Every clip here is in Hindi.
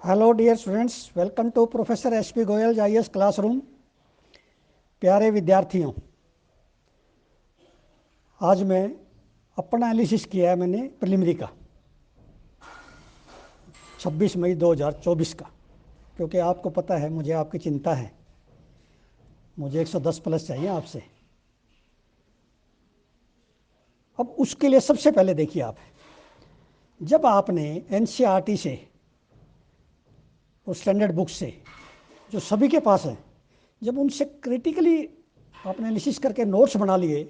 Hello dear students, welcome to professor S P Goyal IAS classroom. प्यारे विद्यार्थियों, आज मैं अपना एनालिसिस किया है मैंने प्रिलिमिनरी का 26 मई 2024 का, क्योंकि आपको पता है मुझे आपकी चिंता है। मुझे 110 प्लस चाहिए आपसे। अब उसके लिए सबसे पहले देखिए, आप जब आपने एनसीईआरटी से और स्टैंडर्ड बुक से जो सभी के पास है, जब उनसे क्रिटिकली आपने एनालिसिस करके नोट्स बना लिए,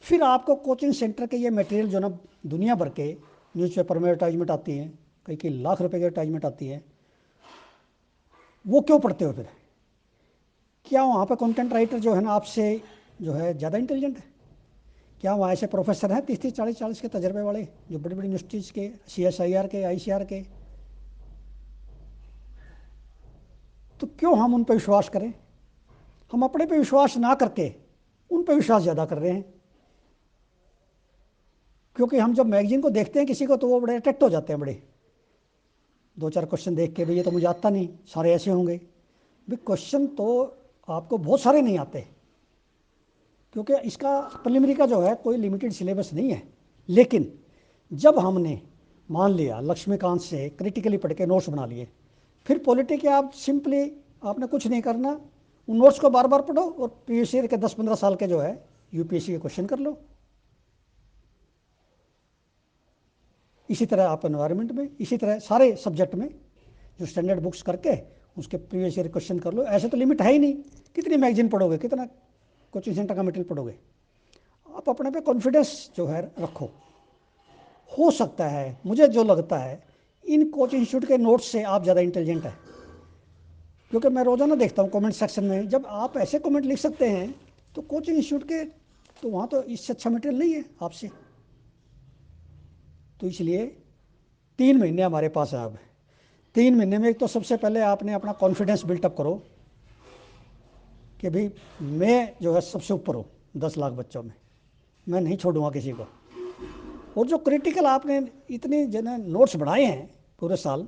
फिर आपको कोचिंग सेंटर के ये मटेरियल जो ना दुनिया भर के न्यूज़पेपर में एडवर्टाइजमेंट आती हैं, कई कई लाख रुपए की एडवर्टाइजमेंट आती है, वो क्यों पढ़ते हो फिर? क्या वहाँ पे कंटेंट राइटर जो है ना आपसे जो है ज़्यादा इंटेलिजेंट है? क्या वहाँ ऐसे प्रोफेसर हैं 30-30 40-40 के तजर्बे वाले, जो बड़ी बड़ी यूनिवर्सिटीज़ के CSIR के ICR के? तो क्यों हम उन पर विश्वास करें? हम अपने पे विश्वास ना करके उन पर विश्वास ज़्यादा कर रहे हैं, क्योंकि हम जब मैगजीन को देखते हैं किसी को तो वो बड़े अट्रैक्ट हो जाते हैं। बड़े 2-4 क्वेश्चन देख के, भाई ये तो मुझे आता नहीं, सारे ऐसे होंगे। भाई क्वेश्चन तो आपको बहुत सारे नहीं आते, क्योंकि इसका प्रिलिमिनरी का जो है कोई लिमिटेड सिलेबस नहीं है। लेकिन जब हमने मान लिया लक्ष्मीकांत से क्रिटिकली पढ़ के नोट्स बना लिए, फिर पॉलिटी के आप सिंपली आपने कुछ नहीं करना, उन नोट्स को बार बार पढ़ो और प्रीवियस ईयर के 10-15 साल के जो है यूपीएससी के क्वेश्चन कर लो। इसी तरह आप एनवायरनमेंट में, इसी तरह सारे सब्जेक्ट में जो स्टैंडर्ड बुक्स करके उसके प्रीवियस ईयर क्वेश्चन कर लो। ऐसे तो लिमिट है ही नहीं, कितनी मैगजीन पढ़ोगे, कितना कोचिंग सेंटर का मटेरियल पढ़ोगे? आप अपने पे कॉन्फिडेंस जो है रखो। हो सकता है, मुझे जो लगता है, इन कोचिंग इंस्टीट्यूट के नोट्स से आप ज़्यादा इंटेलिजेंट है, क्योंकि मैं रोज़ाना देखता हूँ कमेंट सेक्शन में, जब आप ऐसे कमेंट लिख सकते हैं तो कोचिंग इंस्टीट्यूट के तो वहाँ तो इससे अच्छा मटेरियल नहीं है आपसे। तो इसलिए 3 महीने हमारे पास है अब। 3 महीने में एक तो सबसे पहले आपने अपना कॉन्फिडेंस बिल्टअप करो कि भाई मैं जो है सबसे ऊपर हूँ 10 लाख बच्चों में, मैं नहीं छोड़ूंगा किसी को। और जो क्रिटिकल आपने इतने जने नोट्स बनाए हैं पूरे साल,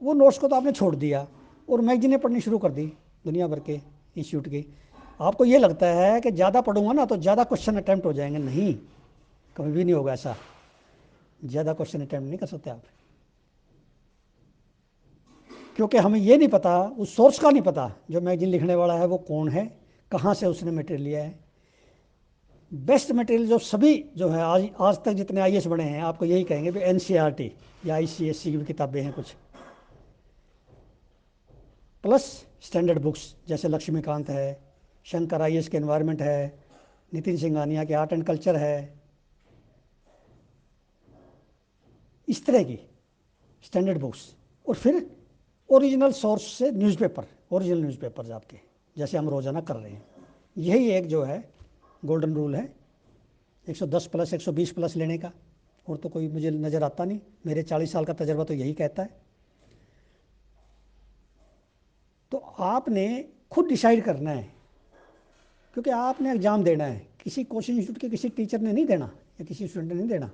वो नोट्स को तो आपने छोड़ दिया और मैगजीनें पढ़नी शुरू कर दी दुनिया भर के इंस्टीट्यूट की। आपको ये लगता है कि ज़्यादा पढ़ूंगा ना तो ज़्यादा क्वेश्चन अटैम्प्ट हो जाएंगे। नहीं, कभी भी नहीं होगा ऐसा। ज़्यादा क्वेश्चन अटैम्प्ट नहीं कर सकते आप, क्योंकि हमें ये नहीं पता, उस सोर्स का नहीं पता जो मैगजीन लिखने वाला है वो कौन है, कहाँ से उसने मटेरियल लिया है। बेस्ट मटेरियल जो सभी जो है आज आज तक जितने आईएएस बने हैं, आपको यही कहेंगे भी एनसीईआरटी या आईसीएससी की भी किताबें हैं कुछ, प्लस स्टैंडर्ड बुक्स जैसे लक्ष्मीकांत है, शंकर आईएएस के एनवायरनमेंट है, नितिन सिंघानिया के आर्ट एंड कल्चर है, इस तरह की स्टैंडर्ड बुक्स। और फिर ओरिजिनल सोर्स से न्यूज़पेपर, ओरिजिनल न्यूज़पेपर्स आपके, जैसे हम रोज़ाना कर रहे हैं। यही एक जो है गोल्डन रूल है 110 प्लस 120 प्लस लेने का। और तो कोई मुझे नज़र आता नहीं, मेरे 40 साल का तजर्बा तो यही कहता है। तो आपने खुद डिसाइड करना है, क्योंकि आपने एग्ज़ाम देना है, किसी कोचिंग इंस्टीट्यूट के किसी टीचर ने नहीं देना या किसी स्टूडेंट ने नहीं देना।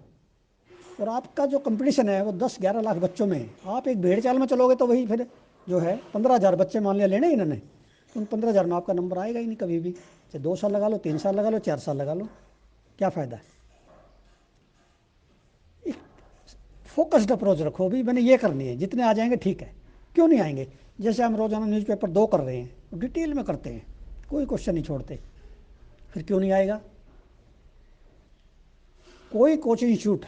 और आपका जो कंपटीशन है वो 10-11 लाख बच्चों में है। आप एक भेड़ चाल में चलोगे तो वही फिर जो है 15,000 बच्चे मान लिया लेने इन्होंने, तो उन 15,000 में आपका नंबर आएगा ही नहीं कभी भी। चाहे 2 साल लगा लो, 3 साल लगा लो, 4 साल लगा लो, क्या फ़ायदा है? एक फोकस्ड अप्रोच रखो, भी मैंने ये करनी है, जितने आ जाएंगे ठीक है। क्यों नहीं आएंगे? जैसे हम रोज़ाना न्यूज़पेपर 2 कर रहे हैं, डिटेल में करते हैं, कोई क्वेश्चन नहीं छोड़ते, फिर क्यों नहीं आएगा? कोई कोचिंग इंस्टीट्यूट,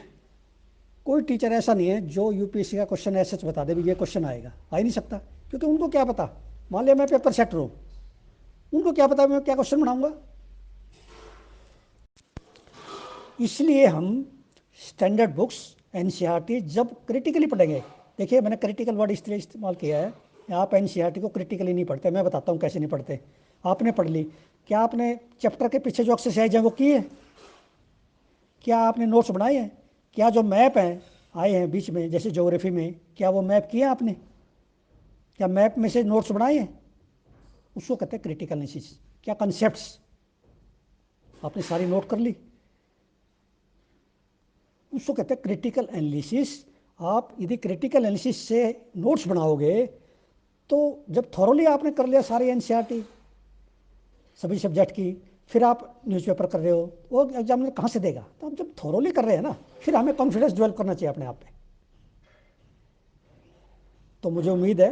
कोई टीचर ऐसा नहीं है जो यूपीएससी का क्वेश्चन ऐसे बता दे भी ये क्वेश्चन आएगा, आ ही नहीं सकता। क्योंकि उनको क्या पता, मान लिया मैं पेपर सेटर हूँ, उनको क्या पता मैं क्या क्वेश्चन बनाऊंगा। इसलिए हम स्टैंडर्ड बुक्स एनसीईआरटी जब क्रिटिकली पढ़ेंगे, देखिए मैंने क्रिटिकल वर्ड इसलिए इस्तेमाल किया है, आप एनसीईआरटी को क्रिटिकली नहीं पढ़ते। मैं बताता हूँ कैसे नहीं पढ़ते। आपने पढ़ ली, क्या आपने चैप्टर के पीछे जो एक्सरसाइज है वो की है? क्या आपने नोट्स बनाए हैं? क्या जो मैप हैं आए हैं बीच में जैसे ज्योग्राफी में, क्या वो मैप किया आपने? क्या मैप में से नोट्स बनाए हैं? उसको कहते हैं क्रिटिकल एनालिसिस। क्या कंसेप्ट्स आपने सारी नोट कर ली? उसको कहते हैं क्रिटिकल एनालिसिस। आप यदि क्रिटिकल एनालिसिस से नोट्स बनाओगे तो जब थॉरोली आपने कर लिया सारी एनसीईआरटी सभी सब्जेक्ट की, फिर आप न्यूज़पेपर कर रहे हो, वो एग्जामिनर कहाँ से देगा? तो हम जब थॉरोली कर रहे हैं ना, फिर हमें कॉन्फिडेंस डेवलप करना चाहिए अपने आप पे। तो मुझे उम्मीद है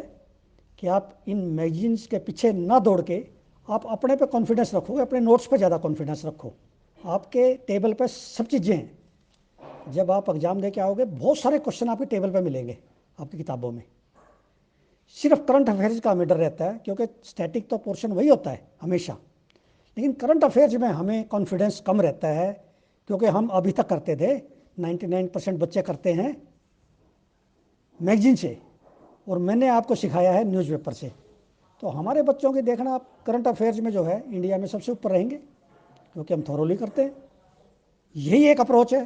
कि आप इन मैगजीन्स के पीछे ना दौड़ के आप अपने पे कॉन्फिडेंस रखोगे, अपने नोट्स पे ज़्यादा कॉन्फिडेंस रखो। आपके टेबल पे सब चीज़ें हैं। जब आप एग्ज़ाम दे के आओगे बहुत सारे क्वेश्चन आपके टेबल पे मिलेंगे आपकी किताबों में। सिर्फ करंट अफेयर्स का हमें डर रहता है, क्योंकि स्टैटिक तो पोर्शन वही होता है हमेशा, लेकिन करंट अफेयर्स में हमें कॉन्फिडेंस कम रहता है, क्योंकि हम अभी तक करते थे, 99% बच्चे करते हैं मैगजीन से, और मैंने आपको सिखाया है न्यूज़पेपर से। तो हमारे बच्चों की देखना, आप करंट अफेयर्स में जो है इंडिया में सबसे ऊपर रहेंगे, क्योंकि हम थॉरोली करते हैं। यही एक अप्रोच है।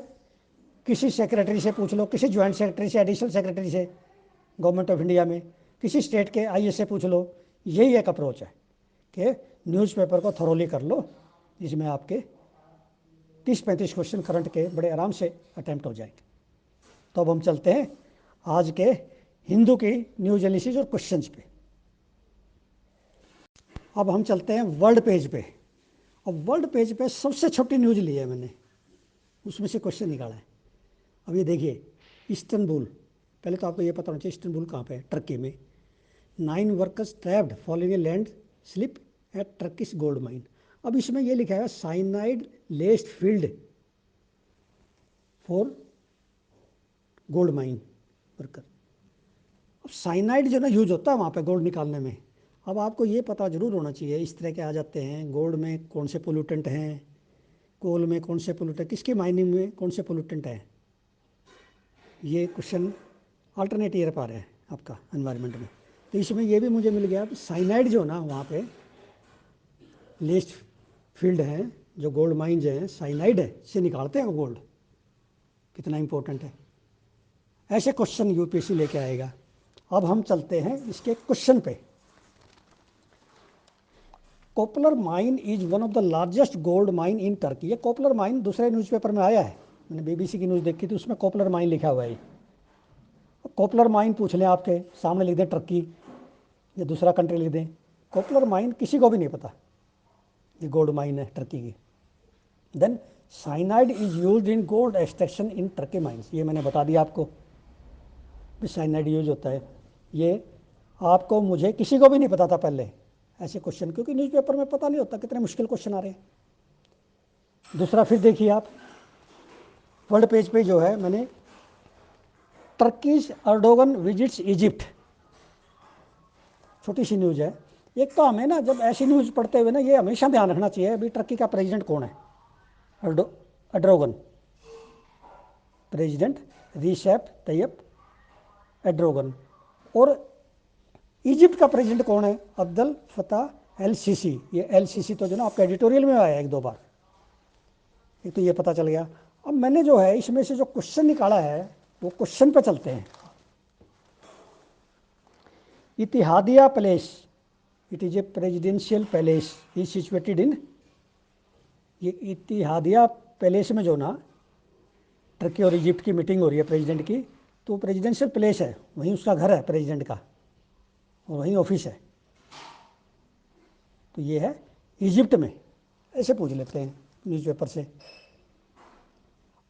किसी सेक्रेटरी से पूछ लो, किसी ज्वाइंट सेक्रेटरी से, एडिशनल सेक्रेटरी से गवर्नमेंट ऑफ इंडिया में, किसी स्टेट के आईएएस से पूछ लो, यही एक अप्रोच है कि न्यूज़पेपर को थॉरोली कर लो, जिसमें आपके 30-35 क्वेश्चन करंट के बड़े आराम से अटैम्प्ट हो जाएंगे। तो अब हम चलते हैं आज के हिंदू की न्यूज एनालिसिस और क्वेश्चंस पे। अब हम चलते हैं वर्ल्ड पेज पे। अब वर्ल्ड पेज पे सबसे छोटी न्यूज़ ली है मैंने, उसमें से क्वेश्चन निकाला है। अब ये देखिए, इस्तांबुल, पहले तो आपको ये पता होना चाहिए इस्तांबुल कहाँ पे है, टर्की में। 9 workers trapped following a land slip at Turkish gold mine. अब इसमें ये लिखा है cyanide laced field for gold mine worker. अब साइनाइड जो ना यूज होता है वहाँ पे गोल्ड निकालने में। अब आपको ये पता जरूर होना चाहिए, इस तरह के आ जाते हैं, गोल्ड में कौन से पोल्यूटेंट हैं, कोल में कौन से पोल्यूटेंट, किसकी माइनिंग में कौन से पोल्यूटेंट हैं। ये क्वेश्चन अल्टरनेट ईयर पर है आपका एनवायरनमेंट में। तो इसमें ये भी मुझे मिल गया, साइनाइड जो ना वहाँ पे लिस्ट फील्ड है, जो गोल्ड माइंस हैं, साइनाइड है से निकालते हैं वो गोल्ड, कितना इंपॉर्टेंट है। ऐसे क्वेश्चन यूपीएससी लेके आएगा। अब हम चलते हैं इसके क्वेश्चन पे। Copler mine is one of the largest gold mine in Turkey. ये कोपलर माइन दूसरे न्यूज़पेपर में आया है, मैंने बीबीसी की न्यूज़ देखी थी, उसमें कोपलर माइन लिखा हुआ है। कोपलर माइन पूछ लें, आपके सामने लिख दें टर्की या दूसरा कंट्री लिख दें, कोपलर माइन किसी को भी नहीं पता ये गोल्ड माइन है टर्की की। Then cyanide is used in gold extraction in Turkey mines, ये मैंने बता दिया आपको भी साइनाइड यूज होता है। ये आपको मुझे किसी को भी नहीं पता था पहले ऐसे क्वेश्चन, क्योंकि न्यूज़पेपर में पता नहीं होता, कितने मुश्किल क्वेश्चन आ रहे हैं। दूसरा फिर देखिए आप वर्ल्ड पेज पे जो है मैंने, टर्कीज अर्डोगन विजिट्स इजिप्ट, छोटी सी न्यूज़ है। एक तो हमें ना जब ऐसी न्यूज़ पढ़ते हुए ना ये हमेशा ध्यान रखना चाहिए, अभी टर्की का प्रेसिडेंट कौन है, एर्डोगन, प्रेसिडेंट रिसेप तैयब एर्डोगन। और इजिप्ट का प्रेसिडेंट कौन है, अब्दुल फताह एल सीसी। ये एल सीसी तो जो ना आपका एडिटोरियल में आया एक दो बार, एक तो ये पता चल गया। अब मैंने जो है इसमें से जो क्वेश्चन निकाला है वो क्वेश्चन पे चलते हैं। Ittihadiya palace, it is a presidential palace, is situated in, ये इतिहादिया पैलेस में जो ना टर्की और इजिप्ट की मीटिंग हो रही है प्रेसिडेंट की, तो प्रेसिडेंशियल पैलेस है, वहीं उसका घर है प्रेसिडेंट का और वहीं ऑफिस है। तो ये है इजिप्ट में, ऐसे पूछ लेते हैं न्यूज़पेपर से।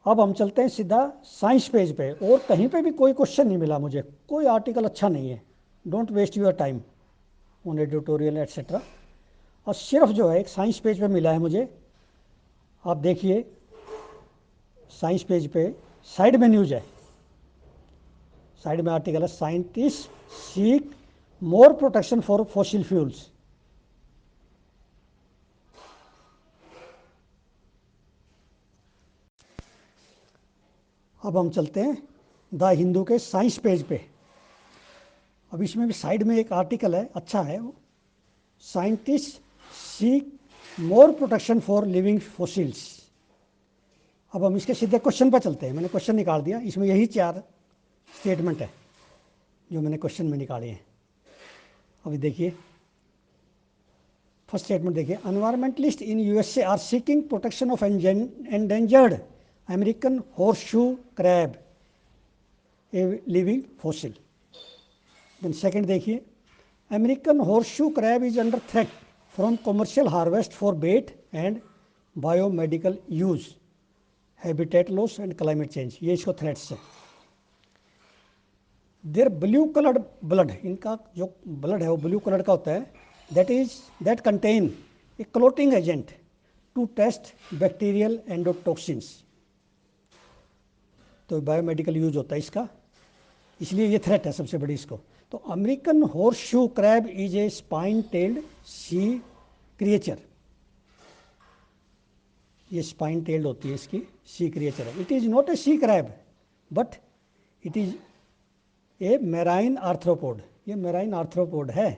अब हम चलते हैं सीधा साइंस पेज पे, और कहीं पे भी कोई क्वेश्चन नहीं मिला मुझे, कोई आर्टिकल अच्छा नहीं है। Don't waste your time on editorial etcetera. और सिर्फ जो है एक साइंस पेज पे मिला है मुझे। आप देखिए साइंस पेज पे साइड में न्यूज़ है, साइड में आर्टिकल है, scientist seek more protection for fossil fuels. अब हम चलते हैं द हिंदू के साइंस पेज पे। अब इसमें भी साइड में एक आर्टिकल है, अच्छा है वो, scientist seek more protection for living fossils. अब हम इसके सीधे क्वेश्चन पर चलते हैं, मैंने क्वेश्चन निकाल दिया, इसमें यही 4 स्टेटमेंट है जो मैंने क्वेश्चन में निकाले हैं। अभी देखिए फर्स्ट स्टेटमेंट देखिए, environmentalist in USA are seeking protection of endangered American horseshoe crab. A living fossil. Then second देखिए, American horseshoe crab is under threat from commercial harvest for bait and biomedical use, habitat loss and climate change, ये इसको थ्रेट्स है। देयर ब्लू कलर्ड ब्लड, इनका जो ब्लड है वो ब्लू कलर का होता है, that contain a clotting agent to test bacterial endotoxins, तो बायोमेडिकल यूज होता है इसका, इसलिए ये थ्रेट है सबसे बड़ी इसको। तो American horseshoe crab is a spine tailed sea creature, ये स्पाइन टेल्ड होती है इसकी सी क्रिएचर है। It is not a sea crab but it is a marine arthropod, ये मेराइन आर्थ्रोपोड है।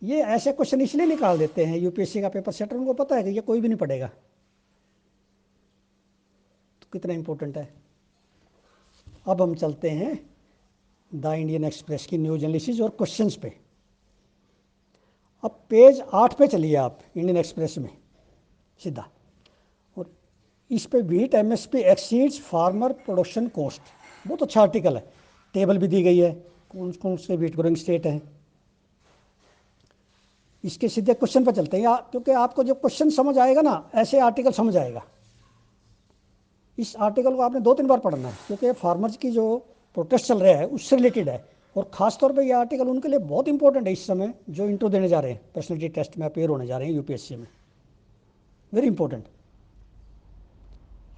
ये ऐसे क्वेश्चन इसलिए निकाल देते हैं यूपीएससी का पेपर सेटर, उनको पता है कि ये कोई भी नहीं पढ़ेगा, तो कितना इंपॉर्टेंट है। अब हम चलते हैं द इंडियन एक्सप्रेस की न्यूज एनालिसिस और क्वेश्चंस पे। अब पेज 8 पे चलिए आप इंडियन एक्सप्रेस में सीधा, और इस पे wheat MSP exceeds farmer production cost, बहुत अच्छा आर्टिकल है, टेबल भी दी गई है कौन कौन से व्हीट ग्रोइंग स्टेट हैं। इसके सीधे क्वेश्चन पर चलते हैं, क्योंकि आपको जब क्वेश्चन समझ आएगा ना, ऐसे आर्टिकल समझ आएगा। इस आर्टिकल को आपने 2-3 बार पढ़ना है, क्योंकि फार्मर्स की जो प्रोटेस्ट चल रहा है उससे रिलेटेड है, और खासतौर पे ये आर्टिकल उनके लिए बहुत इंपॉर्टेंट है इस समय जो इंट्रो देने जा रहे हैं, पर्सनैलिटी टेस्ट में अपेयर होने जा रहे हैं यूपीएससी में, वेरी इंपॉर्टेंट।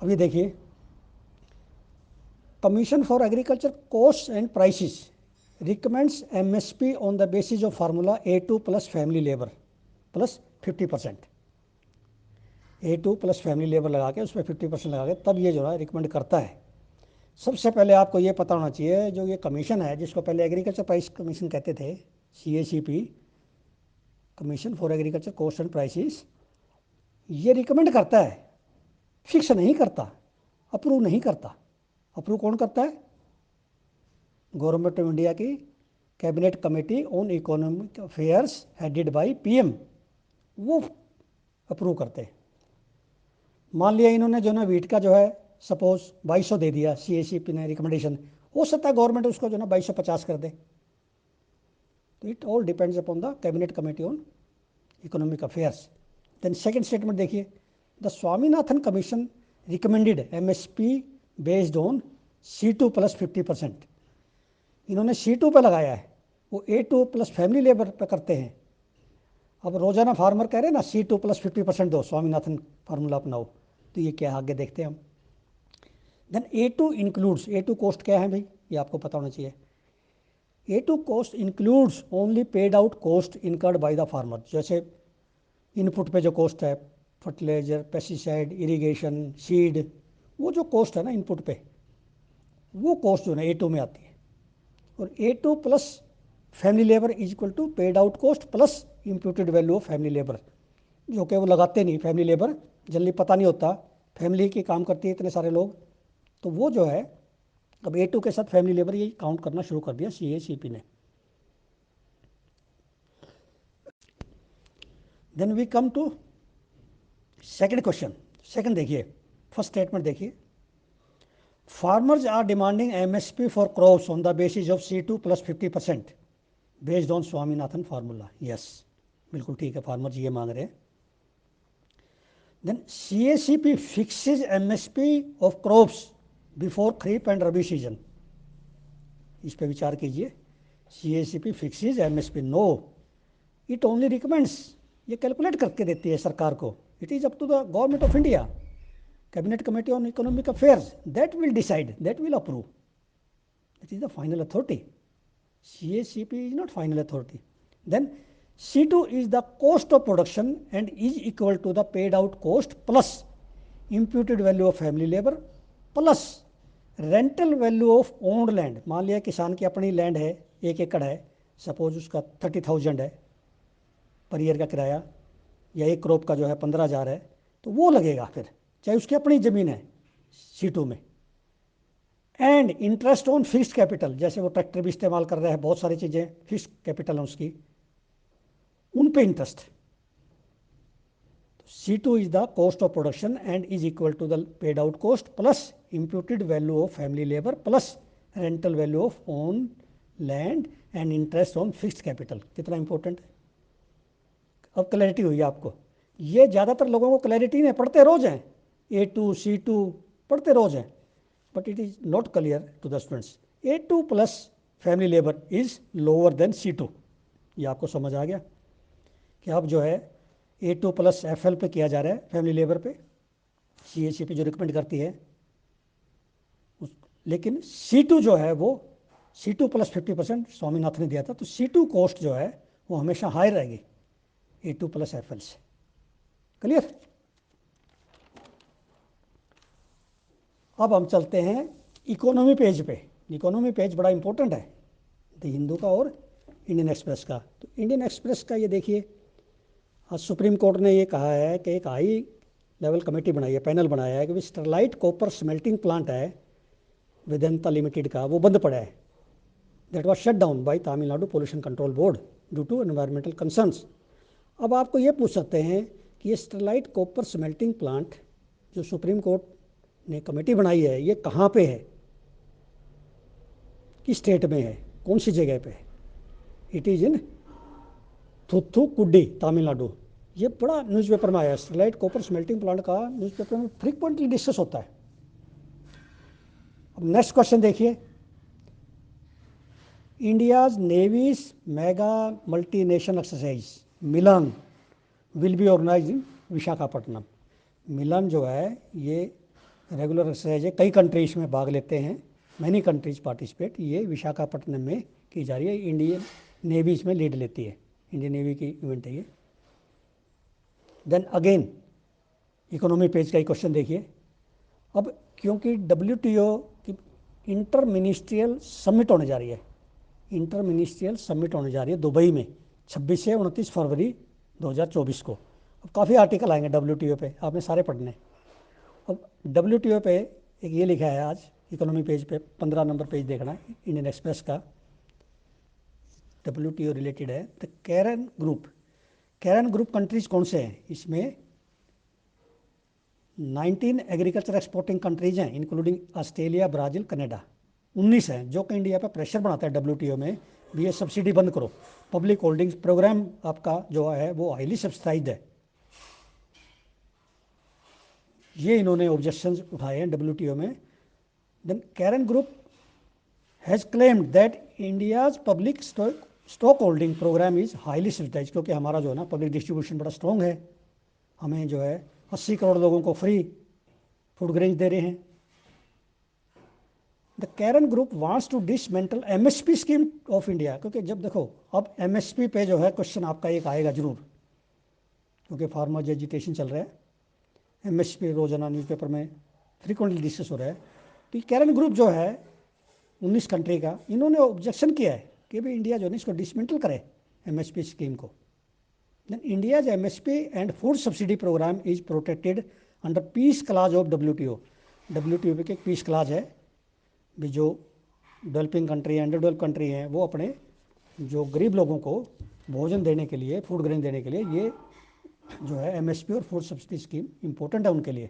अब ये देखिए, commission for agriculture cost and prices recommends MSP on the basis of formula A2 plus family labour plus 50%, A2 plus family labour लगा के उसमें 50% लगा के तब ये जो है रिकमेंड करता है। सबसे पहले आपको ये पता होना चाहिए, जो ये कमीशन है जिसको पहले एग्रीकल्चर प्राइस कमीशन कहते थे, CACP, commission for agriculture cost and prices, ये रिकमेंड करता है, फिक्स नहीं करता, अप्रूव नहीं करता। अप्रूव कौन करता है? गवर्नमेंट ऑफ इंडिया की cabinet committee on economic affairs headed by PM, वो अप्रूव करते हैं। मान लिया इन्होंने जो ना व्हीट का जो है सपोज 2200 दे दिया, CACP ने रिकमेंडेशन, हो सकता है गवर्नमेंट उसको जो ना 2250 कर दे, तो it all depends upon the cabinet committee on economic affairs. Then second statement देखिए, the Swaminathan commission recommended MSP based on C2 plus 50%, इन्होंने C2 पे लगाया है, वो A2 प्लस फैमिली लेबर पे करते हैं। अब रोजाना फार्मर कह रहे हैं ना C2 प्लस 50% दो, स्वामीनाथन फार्मूला अपनाओ, तो ये क्या आगे देखते हैं हम। Then A2 includes, A2 cost क्या है भाई, ये आपको पता होना चाहिए। A2 cost includes only paid out cost incurred by the farmer, जैसे इनपुट पे जो कॉस्ट है, फर्टिलाइजर, पेस्टिसाइड, इरिगेशन, सीड, वो जो कॉस्ट है ना इनपुट पे, वो कॉस्ट जो है A2 में आती है। और A2 plus family labour is equal to paid out cost plus imputed value of family labour, जो कि वो लगाते नहीं, फैमिली लेबर जल्दी पता नहीं होता, फैमिली की काम करती है इतने सारे लोग, तो वो जो है अब A2 के साथ फैमिली लेबर ये काउंट करना शुरू कर दिया CACP ने। Then we come to second question. Second देखिए, फर्स्ट स्टेटमेंट देखिए, farmers are demanding MSP for crops on the basis of C2 plus 50% based on Swaminathan formula. Yes, बिल्कुल ठीक है, फार्मर्स ये मांग रहे हैं। Then CACP fixes MSP of crops before kharif and rabi season, इस पर विचार कीजिए। CACP fixes MSP, no, it only recommends, ये कैलकुलेट करके देती है सरकार को, it is up to the government of India, cabinet committee on economic affairs, that will decide, that will approve, that is the final authority. CACP is not final authority. Then C2 is the cost of production and is equal to the paid out cost plus imputed value of family labor plus rental value of owned land। मान लिया किसान की अपनी लैंड है, 1 एकड़ है, सपोज उसका 30,000 है पर ईयर का किराया, या एक क्रॉप का जो है 15,000 है, तो वो लगेगा फिर, चाहे उसकी अपनी ज़मीन है C2 में। And interest on fixed capital, जैसे वो ट्रैक्टर भी इस्तेमाल कर रहा है, बहुत सारी चीज़ें फिक्स्ड कैपिटल है उसकी, उन पे interest. C2 is the cost of production and is equal to the paid out cost plus imputed value of family labour plus rental value of own land and interest on fixed capital. कितना इंपॉर्टेंट है। अब क्लैरिटी हुई आपको। ये ज़्यादातर लोगों को क्लैरिटी नहीं, पढ़ते रोज हैं, A2 C2 पढ़ते रोज हैं, but it is not clear to the students. A2 plus family labour is lower than C2। ये आपको समझ आ गया कि अब जो है A2 प्लस FL पे किया जा रहा है, फैमिली लेबर पे, CAC पे जो रिकमेंड करती है लेकिन C2 जो है वो C2 प्लस 50% स्वामीनाथन ने दिया था, तो C2 कॉस्ट जो है वो हमेशा हाई रहेगी A2 प्लस FL से। क्लियर। अब हम चलते हैं इकोनॉमी पेज पे। इकोनॉमी पेज बड़ा इंपॉर्टेंट है द हिंदू का और इंडियन एक्सप्रेस का। तो इंडियन एक्सप्रेस का ये देखिए, आज सुप्रीम कोर्ट ने ये कहा है कि एक हाई लेवल कमेटी बनाई है, पैनल बनाया है कि स्टरलाइट कॉपर स्मेल्टिंग प्लांट है वेदांता लिमिटेड का, वो बंद पड़ा है। That was shut down by Tamil Nadu pollution control board due to environmental concerns. अब आपको ये पूछ सकते हैं कि ये स्टरलाइट कॉपर स्मेल्टिंग प्लांट जो सुप्रीम कोर्ट ने कमेटी बनाई है, ये कहाँ पे है, किस स्टेट में है, कौन सी जगह पे है। It is in Thoothukudi, Tamil Nadu. ये बड़ा न्यूज़पेपर में आया है। स्टरलाइट कॉपर स्मेल्टिंग प्लांट का न्यूज़पेपर में फ्रीक्वेंटली डिस्कस होता है। अब नेक्स्ट क्वेश्चन देखिए, India's navy's mega multinational exercise Milan will be organise in Visakhapatnam. Milan जो है ये रेगुलर एक्सरसाइज है, कई कंट्रीज में भाग लेते हैं, मैनी कंट्रीज पार्टिसिपेट। ये विशाखापट्टनम में की जा रही है, इंडियन नेवी इसमें लीड लेती है, इंडियन नेवी की इवेंट है ये। देन अगेन इकोनॉमी पेज का ही क्वेश्चन देखिए। अब क्योंकि WTO की इंटर मिनिस्ट्रियल समिट होने जा रही है, इंटर मिनिस्ट्रियल समिट होने जा रही है दुबई में 26 से 29 फरवरी 2024 को। अब काफ़ी आर्टिकल आएंगे WTO पे, आपने सारे पढ़ने। अब WTO पे एक ये लिखा है आज इकोनॉमी पेज पे, 15 नंबर पेज देखना है इंडियन एक्सप्रेस का, WTO रिलेटेड है। The Cairns group, Cairns group countries कौन से हैं इसमें? 19 एग्रीकल्चर एक्सपोर्टिंग कंट्रीज हैं इंक्लूडिंग ऑस्ट्रेलिया, ब्राज़ील, कनाडा। 19 हैं जो कि इंडिया पर प्रेशर बनाता है WTO में भी ये सब्सिडी बंद करो। पब्लिक होल्डिंग्स प्रोग्राम आपका जो है वो हाईली सब्सिडाइज्ड है। ये इन्होंने ऑब्जेक्शंस उठाए हैं WTO में। Then Cairns group has claimed that India's public stock holding program is highly subsidise, क्योंकि हमारा जो है ना पब्लिक डिस्ट्रीब्यूशन बड़ा स्ट्रॉन्ग है, हमें जो है 80 करोड़ लोगों को फ्री फूड ग्रेन्स दे रहे हैं। The Cairns group wants to dismantle MSP scheme of India, क्योंकि जब देखो अब MSP पे जो है क्वेश्चन आपका एक आएगा जरूर, क्योंकि फार्मर्स एजिटेशन चल रहा है, MSP रोजाना न्यूज़पेपर में फ्रीक्वेंटली डिस्कस हो रहा है। तो कैरन ग्रुप जो है 19 कंट्री का, इन्होंने ऑब्जेक्शन किया है कि भाई इंडिया जो है इसको डिसमेंटल करे MSP स्कीम को। Then India's MSP and food subsidy program is protected under peace clause of WTO। WTO पे एक पीस क्लाज है भी, जो developing country under develop country हैं वो अपने जो गरीब लोगों को भोजन देने के लिए, फूड ग्रेन देने के लिए, ये जो है MSP और फूड सब्सिडी स्कीम इंपॉर्टेंट है उनके लिए।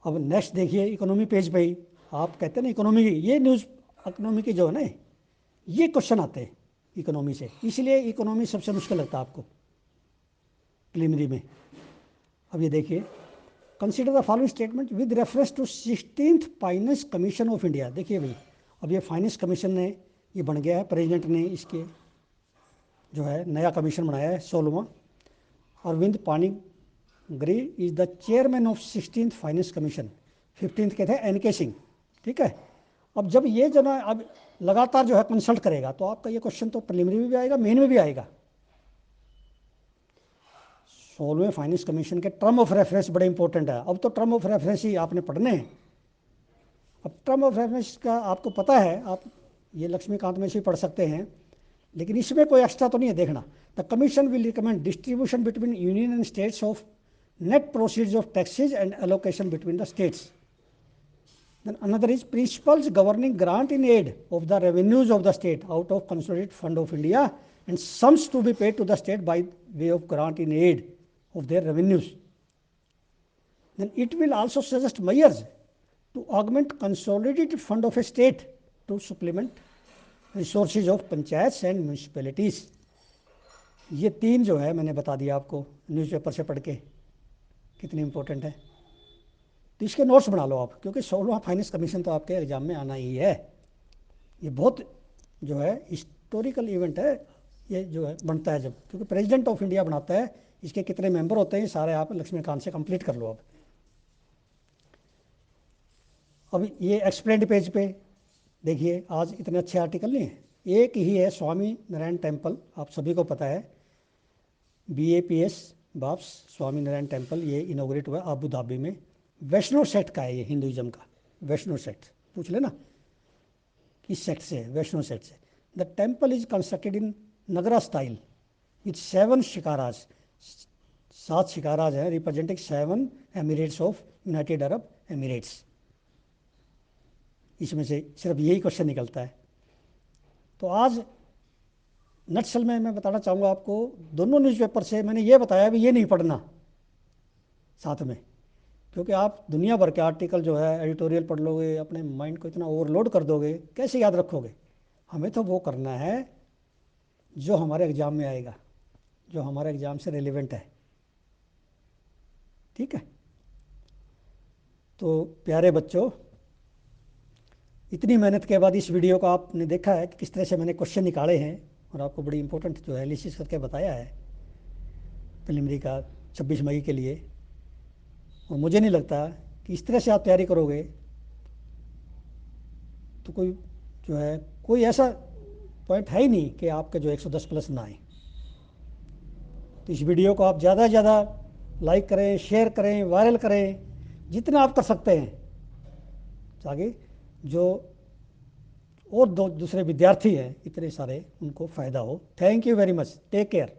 अब नेक्स्ट देखिए इकोनॉमी पेज पे ही, आप कहते हैं ना इकोनॉमी की, ये न्यूज़ इकोनॉमी की जो है ना ये क्वेश्चन आते हैं इकोनॉमी से, इसलिए इकोनॉमी सबसे मुश्किल लगता है आपको प्रीलिमिनरी में। अब ये देखिए, consider the following statement with reference to 16th finance commission of India. देखिए भाई, अब ये फाइनेंस कमीशन ने ये बन गया है, प्रेसिडेंट ने इसके जो है नया कमीशन बनाया है 16वां। Arvind Panagariya is the chairman of 16th finance commission, 15th के थे NK सिंह। ठीक है, अब जब ये जो ना अब लगातार जो है कंसल्ट करेगा तो आपका ये क्वेश्चन तो प्रीलिमिनरी में भी आएगा, मेन में भी आएगा। 16वें फाइनेंस कमीशन के टर्म ऑफ रेफरेंस बड़े इंपॉर्टेंट है। अब तो टर्म ऑफ रेफरेंस ही आपने पढ़ने हैं। अब टर्म ऑफ रेफरेंस का आपको पता है, आप ये लक्ष्मीकांत में से पढ़ सकते हैं, लेकिन इसमें कोई एक्स्ट्रा तो नहीं है देखना। The commission will recommend distribution between union and states of net proceeds of taxes and allocation between the states. Then another is principles governing grant in aid of the revenues of the state out of consolidated fund of India and sums to be paid to the state by way of grant in aid of their revenues. Then it will also suggest measures to augment consolidated fund of a state to supplement resources of panchayat and municipalities. ये 3 जो है मैंने बता दिया आपको न्यूज़पेपर से पढ़ के कितनी इंपॉर्टेंट है। तो इसके नोट्स बना लो आप, क्योंकि 16वां फाइनेंस कमीशन तो आपके एग्जाम में आना ही है। ये बहुत जो है हिस्टोरिकल इवेंट है, ये जो है बनता है जब, क्योंकि प्रेसिडेंट ऑफ इंडिया बनाता है। इसके कितने मेंबर होते हैं सारे आप लक्ष्मीकांत से कंप्लीट कर लो। अब ये एक्सप्लेन्ड पेज पे देखिए, आज इतने अच्छे आर्टिकल नहीं है। एक ही है स्वामी नारायण टेम्पल, आप सभी को पता है, BAPS बाप्स स्वामी नारायण टेम्पल, ये इनोग्रेट हुआ अबू धाबी में। वैष्णव सेक्ट का है ये, हिंदुइज्म का वैष्णव सेक्ट, पूछ लेना किस सेक्ट से है, वैष्णव सेक्ट से। The temple is constructed in Nagara style with 7 shikharas, 7 shikharas हैं representing 7 emirates of United Arab Emirates. इसमें से सिर्फ यही क्वेश्चन निकलता है। तो आज नटशल में मैं बताना चाहूँगा आपको, दोनों न्यूज़पेपर से मैंने ये बताया भी ये नहीं पढ़ना साथ में, क्योंकि आप दुनिया भर के आर्टिकल जो है एडिटोरियल पढ़ लोगे, अपने माइंड को इतना ओवरलोड कर दोगे, कैसे याद रखोगे। हमें तो वो करना है जो हमारे एग्ज़ाम में आएगा, जो हमारे एग्ज़ाम से रिलेवेंट है। ठीक है, तो प्यारे बच्चों, इतनी मेहनत के बाद इस वीडियो को आपने देखा है कि किस तरह से मैंने क्वेश्चन निकाले हैं और आपको बड़ी इंपॉर्टेंट जो है एनालिसिस करके बताया है प्रीलिमिनरी का 26 मई के लिए। और मुझे नहीं लगता कि इस तरह से आप तैयारी करोगे तो जो है कोई ऐसा पॉइंट है ही नहीं कि आपके जो 110 प्लस ना आए। तो इस वीडियो को आप ज़्यादा से ज़्यादा लाइक करें, शेयर करें, वायरल करें, जितना आप कर सकते हैं, ताकि जो और दूसरे विद्यार्थी हैं इतने सारे, उनको फ़ायदा हो। Thank you very much, take care.